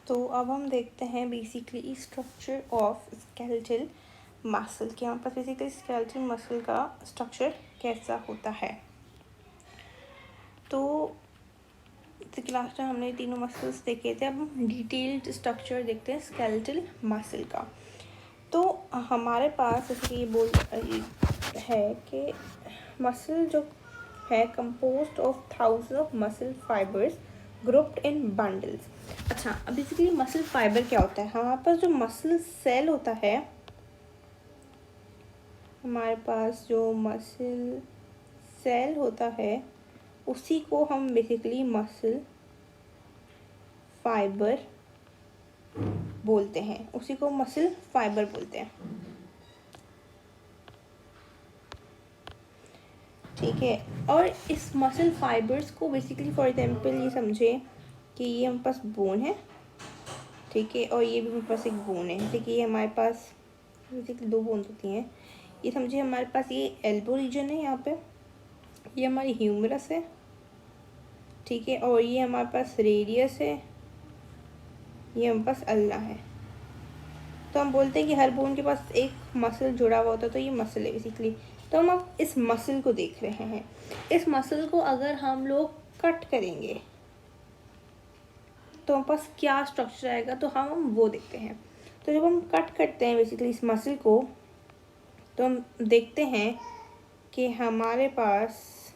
तो अब हम देखते हैं basically structure of skeletal muscle कि हमारे पास बेसिकली स्केलेटल मसल का स्ट्रक्चर कैसा होता है। तो क्लास में हमने तीनों मसल्स देखे थे, अब हम डिटेल्ड स्ट्रक्चर देखते हैं स्केलेटल मसल का। तो हमारे पास जैसे कि ये बोल है कि मसल जो है composed of thousand of muscle fibres grouped in bundles. अच्छा, अब बेसिकली मसल फाइबर क्या होता है? हमारे पास जो मसल सेल होता है, हमारे पास जो मसल सेल होता है उसी को हम बेसिकली मसल फाइबर बोलते हैं, उसी को मसल फाइबर बोलते हैं। ठीक है, और इस मसल फाइबर्स को बेसिकली फॉर एग्जांपल ये समझे कि ये हमारे पास बोन है, ठीक है, और ये भी हमारे पास एक बोन है। जैसे कि ये हमारे पास बेसिकली दो बोन्स होती हैं। ये समझिए हमारे पास ये एल्बो रीजन है, यहाँ पे ये हमारी ह्यूमरस है, ठीक है, और ये हमारे पास रेडियस है, ये हमारे पास अल्ना है। तो हम बोलते हैं कि हर बोन के पास एक मसल जुड़ा हुआ होता है, तो ये मसल है बेसिकली। तो हम अब इस मसल को देख रहे हैं। इस मसल को अगर हम लोग कट करेंगे तो हमारे पास क्या स्ट्रक्चर आएगा, तो हम वो देखते हैं। तो जब हम कट करते हैं बेसिकली इस मसल को, तो हम देखते हैं कि हमारे पास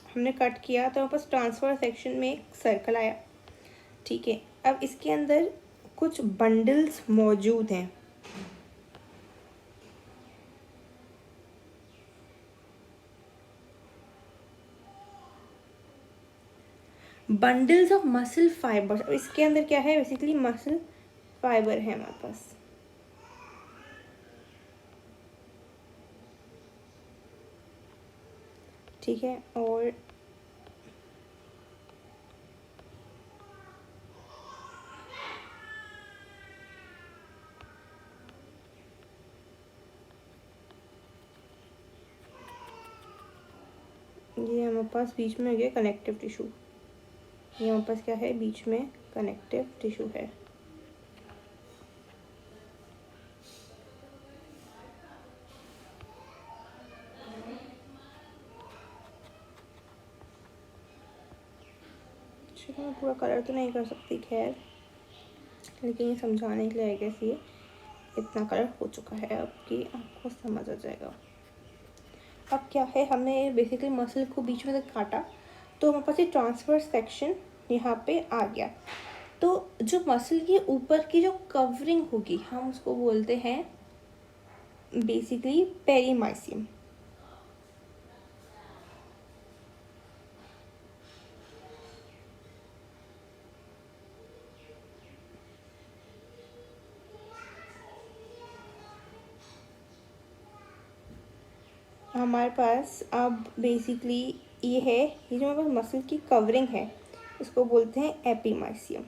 हमने कट किया तो हमारे पास ट्रांसफर सेक्शन में एक सर्कल आया, ठीक है। अब इसके अंदर कुछ बंडल्स मौजूद हैं। Bundles of muscle fibres. अब इसके अंदर क्या है? बेसिकली मसल फाइबर है हमारे पास, ठीक है। और ये हमारे पास बीच में हो गया कनेक्टिव टिश्यू। ये हमारे पास क्या है? बीच में कनेक्टिव टिश्यू है। चलो मैं पूरा कलर तो नहीं कर सकती खैर, लेकिन ये समझाने के लिए आई गेस ये इतना कलर हो चुका है अब कि आपको समझ आ जाएगा। अब क्या है, हमने बेसिकली मसल को बीच में से काटा तो हमारे पास ये ट्रांसफर सेक्शन यहाँ पे आ गया। तो जो मसल के ऊपर की जो कवरिंग होगी हम उसको बोलते हैं बेसिकली पेरीमाइसियम। हमारे पास अब बेसिकली ये है, ये जो हमारे पास मसल की कवरिंग है इसको बोलते हैं एपीमाइसियम।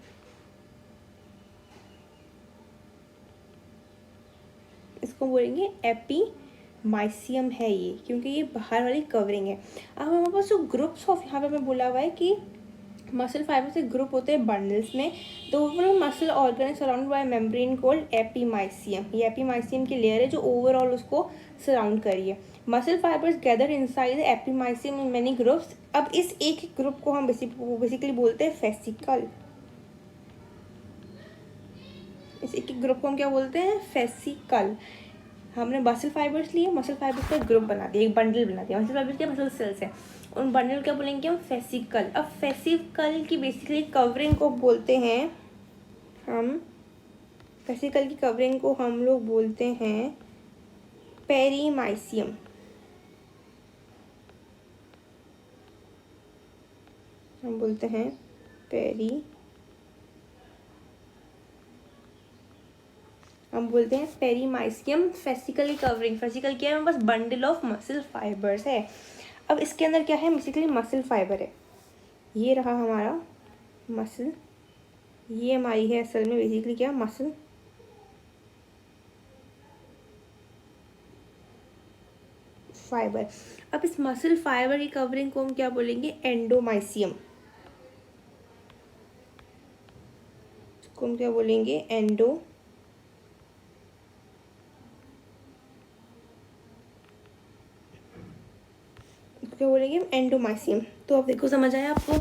इसको बोलेंगे एपीमाइसियम है ये, क्योंकि ये बाहर वाली कवरिंग है। अब हमारे पास जो ग्रुप्स ऑफ यहाँ पे हमें बोला हुआ है कि मसल फाइबर से ग्रुप होते हैं बंडल्स में, तो overall muscle organ surround bye membrane cold epimysium. ये एपीमाइसियम की लेयर है जो ओवरऑल उसको सराउंड कर रही है। Muscle fibres gather inside the epimysium in many groups. अब इस एक ग्रुप को हम बेसिकली बोलते हैं फेसिकल। इस एक ग्रुप को हम क्या बोलते हैं? फेसिकल। हमने मसल फाइबर्स लिए, मसल फाइबर्स का ग्रुप बना दिया, एक बंडल बना दिया। मसल फाइबर्स के मसल सेल्स हैं, उन बंडल क्या बोलेंगे हम? फेसिकल। अब फेसिकल की बेसिकली कवरिंग को बोलते हैं हम, फेसिकल की कवरिंग को हम लोग बोलते हैं पेरीमाइसियम। हम बोलते हैं पेरीमाइसियम। फेसिकल की कवरिंग, फेसिकल क्या है? बस बंडल ऑफ मसल फाइबर्स है। अब इसके अंदर क्या है? बेसिकली मसल फाइबर है। ये रहा हमारा मसल, ये हमारी है असल में बेसिकली क्या? Muscle fibre. अब इस मसल फाइबर की कवरिंग को हम क्या बोलेंगे, एंडोमाइसियम। इसको हम क्या बोलेंगे, क्या बोलेंगे, एंडोमाइसियम। तो अब देखो समझ आया आपको,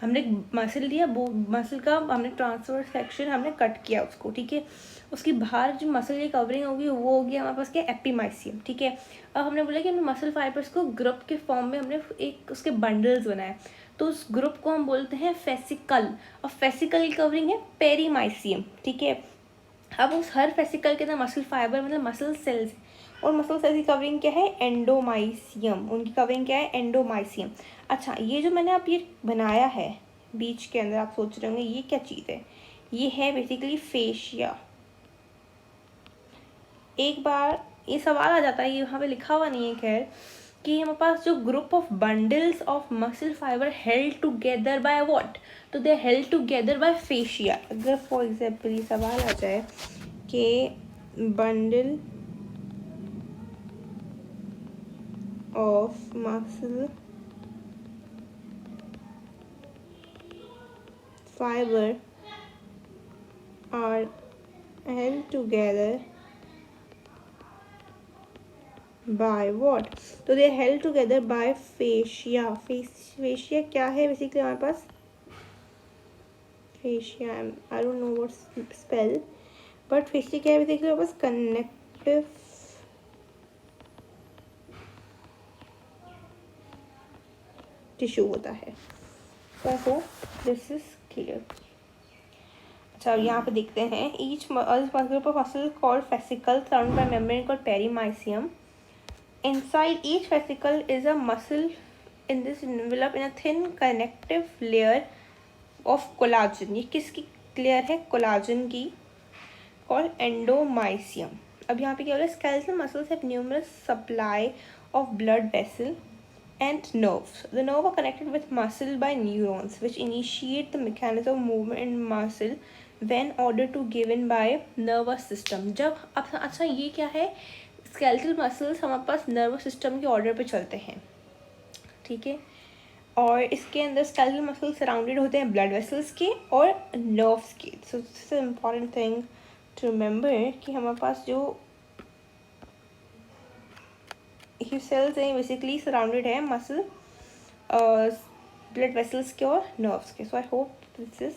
हमने मसल लिया, वो मसल का हमने ट्रांसफर सेक्शन हमने कट किया उसको, ठीक है। उसकी बाहर जो मसल की कवरिंग होगी वो होगी हमारे पास क्या, एपिमाइसियम, ठीक है। अब हमने बोला कि हमने मसल फाइबर्स को ग्रुप के फॉर्म में हमने एक उसके बंडल्स बनाए, तो उस ग्रुप को हम बोलते हैं फेसिकल, और फेसिकल की कवरिंग है पेरीमाइसियम, ठीक है। अब उस हर फेसिकल के अंदर मसल फाइबर मतलब मसल सेल्स, और मसल सेल्स की कवरिंग क्या है, एंडोमाइसियम, उनकी कवरिंग क्या है, एंडोमाइसियम। अच्छा, ये जो मैंने आप ये बनाया है बीच के अंदर, आप सोच रहे होंगे ये क्या चीज़ है, ये है बेसिकली फेशिया। एक बार ये सवाल आ जाता है, ये यहाँ पे लिखा हुआ नहीं है खैर, कि हमारे पास जो group of bundles of muscle fibre held together by what, तो they held together by fascia. अगर फॉर एग्जाम्पल ये सवाल आ जाए कि bundle of muscle fibre are held together by what, तो they held together by fascia. Fascia क्या है बेसिकली हमारे पास, fascia, I don't know what spell, but fascia क्या है बेसिकली हमारे पास, कनेक्टिव टिश्यू होता है। So I hope this is clear. अच्छा, यहाँ पे देखते हैं, each group of muscle called fascicle surrounded by membrane called perimysium. Inside each vesicle is a muscle in this envelope in a thin connective layer of collagen. ये किसकी layer है, collagen की, called endomysium. अब यहाँ पे क्या हो रहा है, skeletal muscles have numerous supply of blood vessel and nerves. The nerves are connected with muscle by neurons, which initiate the mechanism of movement in muscle when ordered to given by nervous system. जब अच्छा ये क्या है, skeletal muscles हमारे पास nervous system के order पे चलते हैं, ठीक है। और इसके अंदर स्केलेटल मसल्स सराउंडेड होते हैं ब्लड वेसल्स के और नर्व्स के। So this is important thing to remember कि हमारे पास जो ये सेल्स हैं बेसिकली सराउंडेड है मसल, ब्लड वेसल्स के और नर्व्स के। So I hope this is